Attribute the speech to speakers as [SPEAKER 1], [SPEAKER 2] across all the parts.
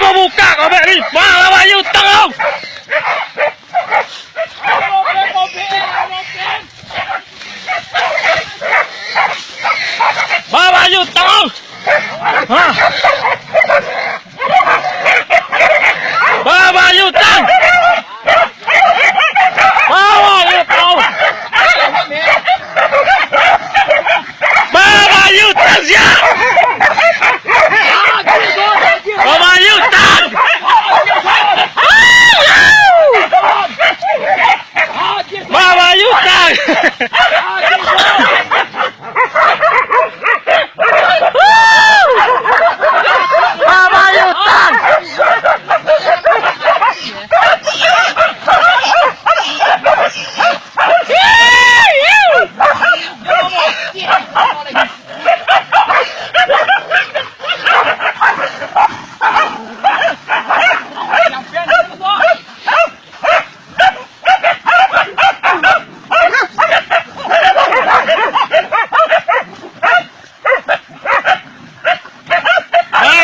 [SPEAKER 1] mau buka kau ni. Bawa Bayu tolong. Bawa Bayu tolong. Ha. Bawa Bayu tang. Bawa Bayu tolong. Bawa Bayu tang siap. Bawa Bayu tang. Bawa Bayu tang.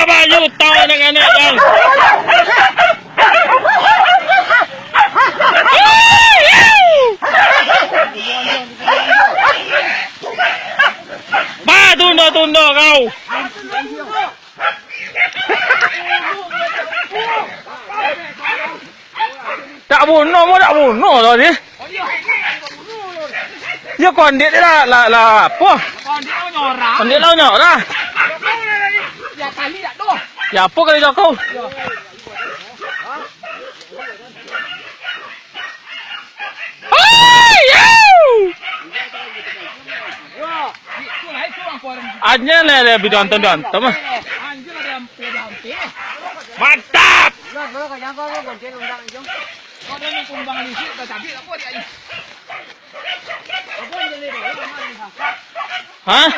[SPEAKER 1] Bayu tahu anak-anak yang tunda kau. Tak bunuh lah dia. Dia kondit dia lah apa? Kondit lah nyorah lah.
[SPEAKER 2] Ya kali tak doh.
[SPEAKER 1] Ya apa kali dah kau? Aja lah bidang tendang, teman. Mantap. Hah?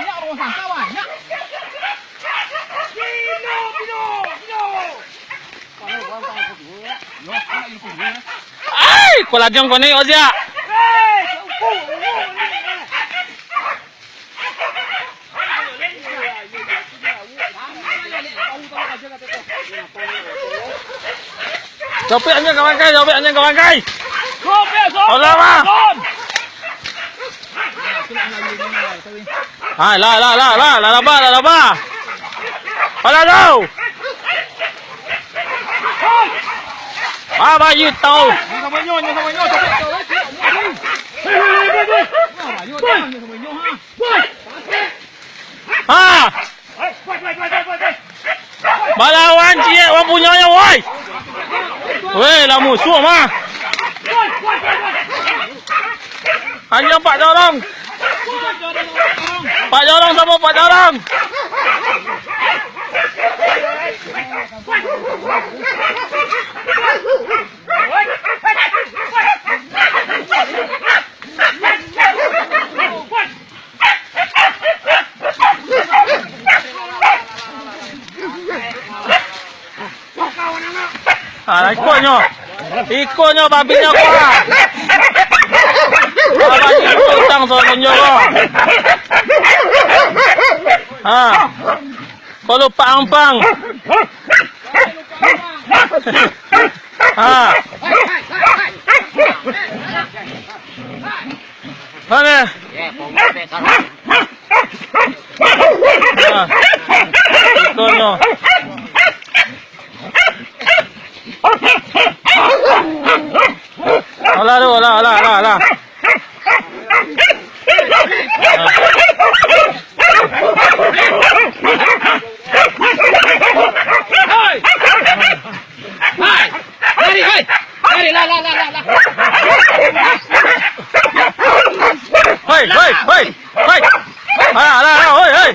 [SPEAKER 1] Ai, kau lajang kau ni Ozia. Jopek aja kawan kai. Olah mah. Hai, la ba. Olah tau. Bayu tahu. Ha. Melawan cik, orang punya yang woi. Weh, lah musuh mah. Hanya Pak Jorong. Pak Jorong sama Pak Jorong. Ikutnya babinya kuat. Babinya utang sama nyolong. Ha. Kau lupa ampang. Ha. Mana? Ikutnya. Alah. Hai, la. Hei. Alah, hei.